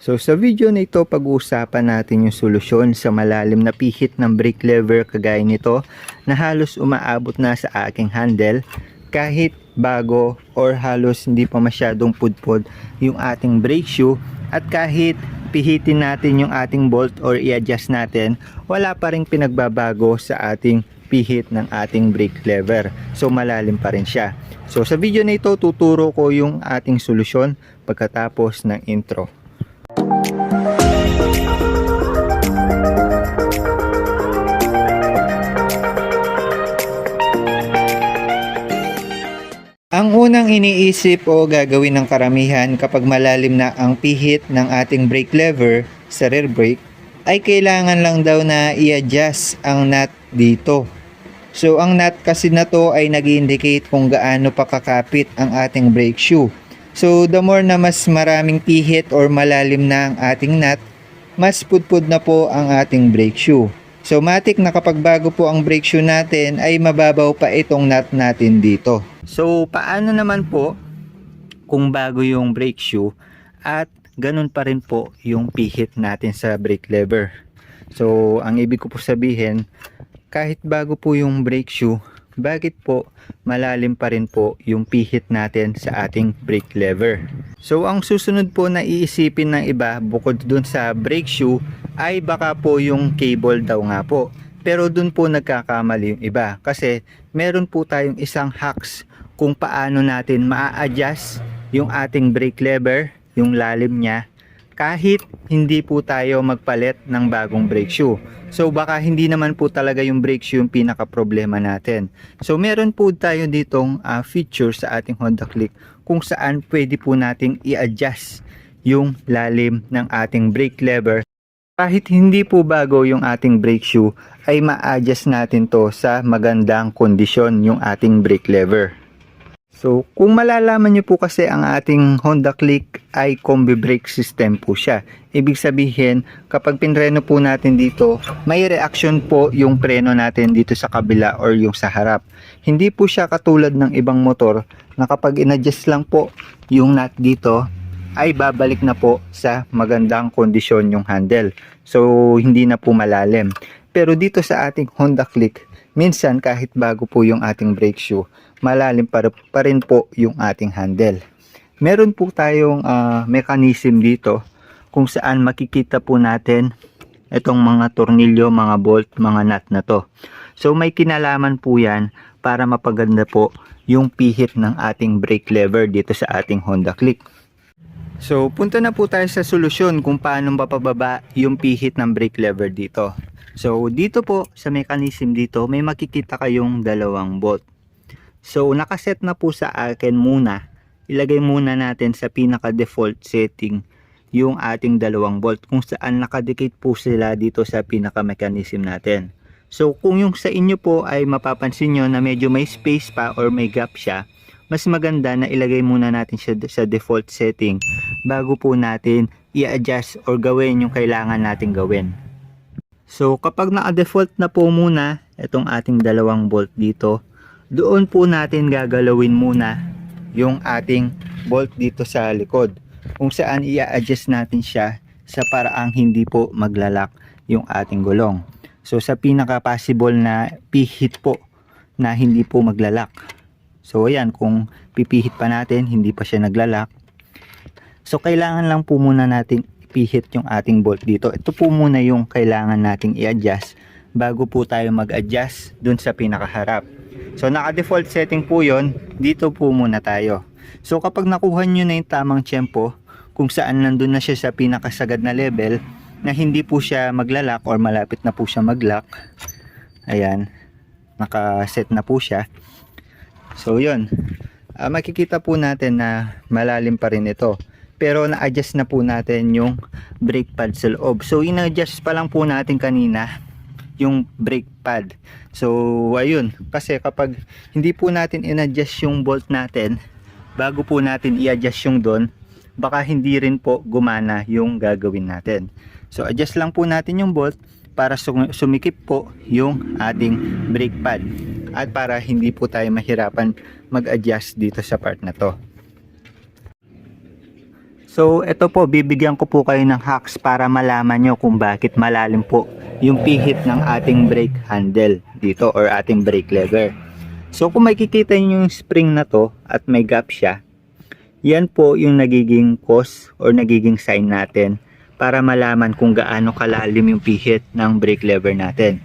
So sa video na ito, pag-uusapan natin yung solusyon sa malalim na pihit ng brake lever kagaya nito na halos umaabot na sa aking handle kahit bago or halos hindi pa masyadong pudpod yung ating brake shoe, at kahit pihitin natin yung ating bolt or i-adjust natin, wala pa rin pinagbabago sa ating pihit ng ating brake lever. So malalim pa rin siya. So sa video na ito, tuturo ko yung ating solusyon pagkatapos ng intro. Ang unang iniisip o gagawin ng karamihan kapag malalim na ang pihit ng ating brake lever sa rear brake ay kailangan lang daw na i-adjust ang nut dito. So ang nut kasi na to ay nag-indicate kung gaano pa kakapit ang ating brake shoe. So the more na mas maraming pihit or malalim na ang ating nut, mas pudpud na po ang ating brake shoe. So matik na kapag bago po ang brake shoe natin ay mababaw pa itong nut natin dito. So paano naman po kung bago yung brake shoe at ganun pa rin po yung pihit natin sa brake lever? So ang ibig ko po sabihin, kahit bago po yung brake shoe, bakit po malalim pa rin po yung pihit natin sa ating brake lever? So ang susunod po na iisipin ng iba bukod dun sa brake shoe ay baka po yung cable daw nga po. Pero dun po nagkakamali yung iba kasi meron po tayong isang hacks kung paano natin maa-adjust yung ating brake lever, yung lalim niya, kahit hindi po tayo magpalit ng bagong brake shoe. So baka hindi naman po talaga yung brake shoe yung pinaka problema natin. So meron po tayo ditong feature sa ating Honda Click kung saan pwede po nating i-adjust yung lalim ng ating brake lever. Kahit hindi po bago yung ating brake shoe ay ma-adjust natin to sa magandang kondisyon yung ating brake lever. So kung malalaman nyo po kasi ang ating Honda Click ay combi brake system po siya. Ibig sabihin kapag pinreno po natin dito, may reaction po yung preno natin dito sa kabila or yung sa harap. Hindi po siya katulad ng ibang motor na kapag in-adjust lang po yung nut dito ay babalik na po sa magandang kondisyon yung handle. So hindi na po malalim. Pero dito sa ating Honda Click, minsan kahit bago po yung ating brake shoe, malalim pa rin po yung ating handle. Meron po tayong mechanism dito kung saan makikita po natin itong mga tornilyo, mga bolt, mga nut na to. So may kinalaman po yan para mapaganda po yung pihit ng ating brake lever dito sa ating Honda Click. So punta na po tayo sa solusyon kung paano mapababa yung pihit ng brake lever dito. So dito po sa mechanism dito may makikita kayong dalawang bolt. So nakaset na po sa akin muna, ilagay muna natin sa pinaka default setting yung ating dalawang bolt kung saan nakadikit po sila dito sa pinaka mechanism natin. So kung yung sa inyo po ay mapapansin nyo na medyo may space pa or may gap siya, mas maganda na ilagay muna natin siya sa default setting bago po natin i-adjust or gawin yung kailangan natin gawin. So kapag naka-default na po muna itong ating dalawang bolt dito, doon po natin gagalawin muna yung ating bolt dito sa likod kung saan i-adjust natin siya sa paraang hindi po maglalak yung ating gulong. So sa pinaka possible na pihit po na hindi po maglalak. So ayan, kung pipihit pa natin hindi pa siya naglalak, so kailangan lang po muna natin ipihit yung ating bolt dito. Ito po muna yung kailangan nating i-adjust bago po tayo mag-adjust dun sa pinakaharap. So naka-default setting po yon, dito po muna tayo. So kapag nakuha nyo na yung tamang tiyempo kung saan nandun na siya sa pinakasagad na level na hindi po siya maglalak or malapit na po siya maglock, ayan, nakaset na po siya. So yun, makikita po natin na malalim pa rin ito. Pero na-adjust na po natin yung brake pad sa loob. So in-adjust pa lang po natin kanina yung brake pad. So ayun, kasi kapag hindi po natin in-adjust yung bolt natin bago po natin i-adjust yung doon, baka hindi rin po gumana yung gagawin natin. So adjust lang po natin yung bolt para sumikip po yung ating brake pad at para hindi po tayo mahirapan mag-adjust dito sa part na to. So ito po, bibigyan ko po kayo ng hacks para malaman nyo kung bakit malalim po yung pihit ng ating brake handle dito or ating brake lever. So kung makikita nyo yung spring na to at may gap siya, yan po yung nagiging cause or nagiging sign natin para malaman kung gaano kalalim yung pihit ng brake lever natin.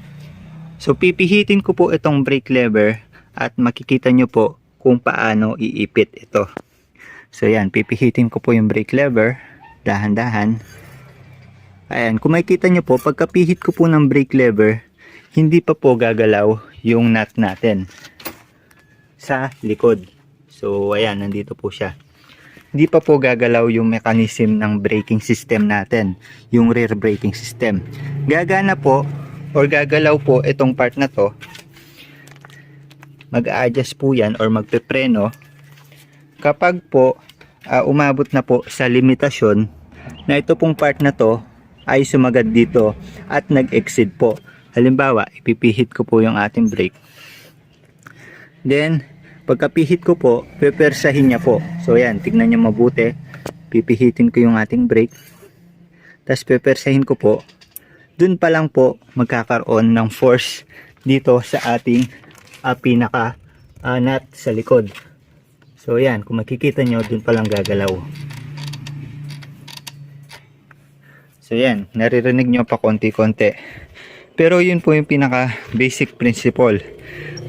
So pipihitin ko po itong brake lever at makikita nyo po kung paano iipit ito. So yan, pipihitin ko po yung brake lever, dahan-dahan. Ayan, kung makikita nyo po, pagkapihit ko po ng brake lever, hindi pa po gagalaw yung nut natin sa likod. So ayan, nandito po siya. Hindi pa po gagalaw yung mechanism ng braking system natin, yung rear braking system. Gagana po or gagalaw po itong part na to. Mag-a-adjust po yan or magpepreno kapag po umabot na po sa limitasyon na ito pong part na to ay sumagad dito at nag-exceed po. Halimbawa, ipipihit ko po yung ating brake. Then, pagkapihit ko po, pepersahin niya po. So yan, tignan niyo mabuti. Pipihitin ko yung ating brake. Tapos pepersahin ko po. Dun pa lang po magkakaroon ng force dito sa ating pinaka nut sa likod. So yan, kung makikita nyo, dun palang gagalaw. So yan, naririnig nyo pa konti-konti. Pero yun po yung pinaka basic principle.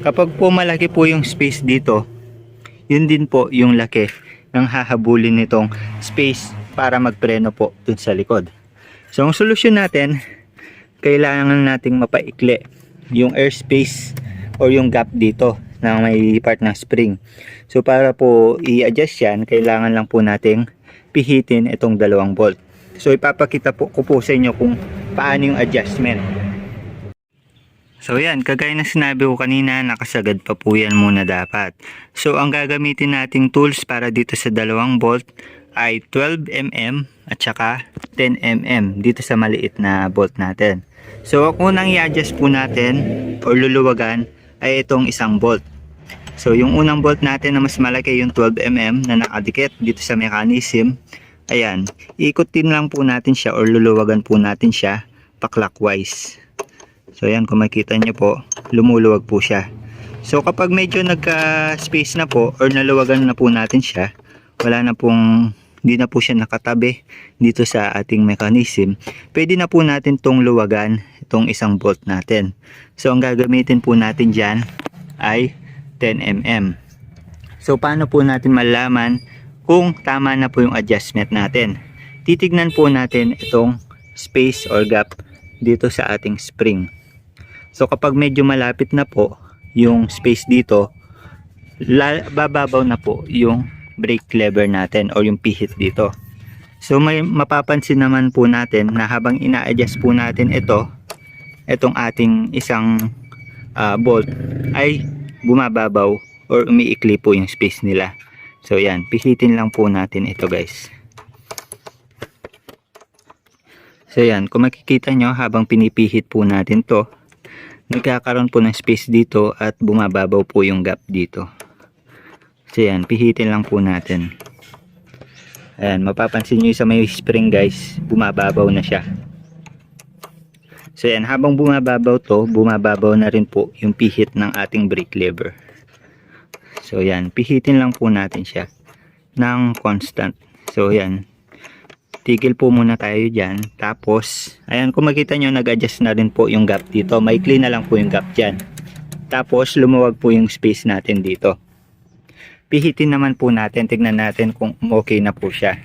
Kapag po malaki po yung space dito, yun din po yung laki ng hahabulin nitong space para magpreno po dun sa likod. So ang solusyon natin, kailangan nating mapaikli yung airspace or yung gap dito na may part ng spring. So para po i-adjust yan, kailangan lang po nating pihitin itong dalawang bolt. So ipapakita po ko po sa inyo kung paano yung adjustment. So yan, kagaya ng sinabi ko kanina, nakasagad pa po yan muna dapat. So ang gagamitin nating tools para dito sa dalawang bolt ay 12mm at saka 10mm dito sa maliit na bolt natin. So ang unang i-adjust po natin or luluwagan ay itong isang bolt. So yung unang bolt natin na mas malaki, yung 12mm na nakadikit dito sa mechanism, ayan, ikutin lang po natin siya or luluwagan po natin siya pa clockwise. So ayan, kung makita nyo po, lumuluwag po siya. So kapag medyo nagka-space na po or naluwagan na po natin siya, wala na pong, hindi na po siya nakatabi dito sa ating mechanism, pwede na po natin tong luwagan itong isang bolt natin. So ang gagamitin po natin dyan ay 10mm. So paano po natin malaman kung tama na po yung adjustment natin? Titignan po natin itong space or gap dito sa ating spring. So kapag medyo malapit na po yung space dito, bababaw na po yung brake lever natin or yung pihit dito. So may mapapansin naman po natin na habang ina-adjust po natin itong ating isang bolt ay bumababaw or umiikli po yung space nila. So yan, pihitin lang po natin ito guys. So yan, kung makikita nyo habang pinipihit po natin to, nagkakaroon po ng space dito at bumababaw po yung gap dito. So yan, pihitin lang po natin. Ayan, mapapansin nyo sa may spring guys, bumababaw na siya. So yan, habang bumababaw to, bumababaw na rin po yung pihit ng ating brake lever. So yan, pihitin lang po natin siya ng constant. So yan, tigil po muna tayo dyan. Tapos, ayan, kung makita nyo, nag-adjust na rin po yung gap dito. Maikli na lang po yung gap dyan. Tapos, lumuwag po yung space natin dito. Pihitin naman po natin, tignan natin kung okay na po siya.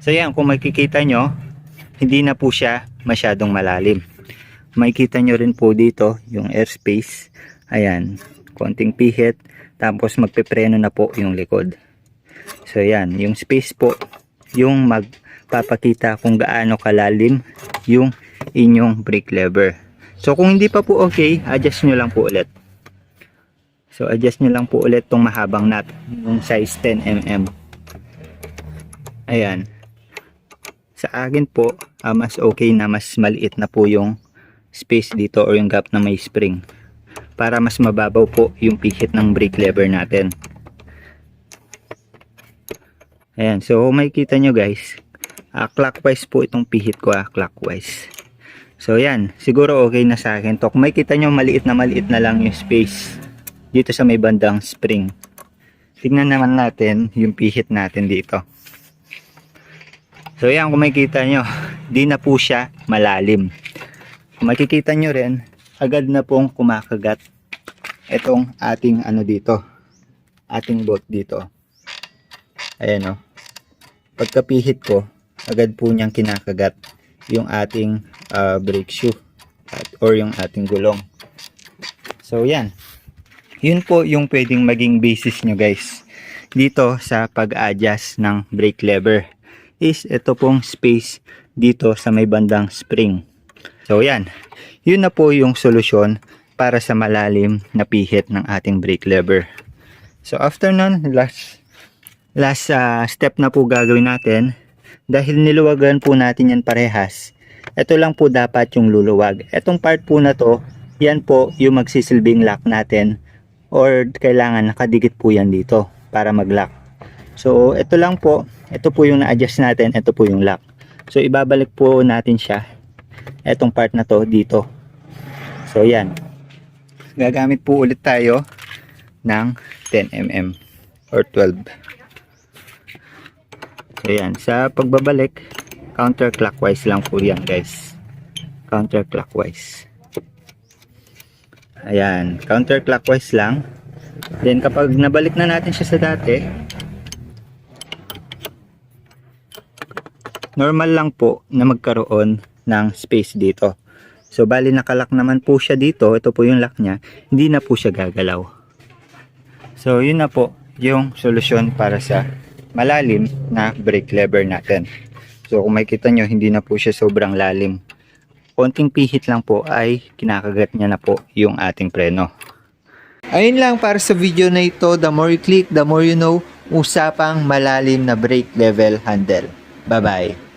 So yan, kung makikita nyo, hindi na po siya masyadong malalim. Makikita nyo rin po dito yung airspace. Ayan, konting pihit, tapos magpepreno na po yung likod. So yan, yung space po yung magpapakita kung gaano kalalim yung inyong brake lever. So kung hindi pa po okay, adjust nyo lang po ulit. So adjust nyo lang po ulit tong mahabang nut, yung size 10mm. Ayan. Sa akin po, mas okay na mas maliit na po yung space dito or yung gap na may spring, para mas mababaw po yung pihit ng brake lever natin. Ayan, so makikita nyo guys, clockwise po itong pihit ko, clockwise. So yan, siguro okay na sa akin to. Kung makikita nyo, maliit na lang yung space dito sa may bandang spring. Tingnan naman natin yung pihit natin dito. So yan, kung makikita nyo, di na po siya malalim. Kung makikita nyo rin, agad na pong kumakagat itong ating ano dito, ating bolt dito. Ayan o. Pagkapihit ko, agad po niyang kinakagat yung ating brake shoe or yung ating gulong. So yan. Yun po yung pwedeng maging basis nyo guys. Dito sa pag-adjust ng brake lever is ito pong space dito sa may bandang spring. So yan. Yun na po yung solusyon para sa malalim na pihit ng ating brake lever. So after nun, last step na po gagawin natin. Dahil niluwagan po natin yan parehas, ito lang po dapat yung luluwag. Etong part po na to, yan po yung magsisilbing lock natin, or kailangan nakadikit po yan dito para mag-lock. So ito lang po, ito po yung na-adjust natin, ito po yung lock. So ibabalik po natin siya, etong part na to dito. So yan, gagamit po ulit tayo ng 10mm or 12. So yan, sa pagbabalik, counterclockwise lang po yan guys. Counterclockwise. Ayan, counterclockwise lang. Then kapag nabalik na natin siya sa dati, normal lang po na magkaroon ng space dito. So bali nakalock naman po siya dito, ito po yung lock niya, hindi na po siya gagalaw. So yun na po yung solusyon para sa malalim na brake lever natin. So kung makikita nyo, hindi na po siya sobrang lalim. Konting pihit lang po ay kinakagat niya na po yung ating preno. Ayun lang para sa video na ito. The more you click, the more you know. Usapang malalim na brake level handle. Bye bye.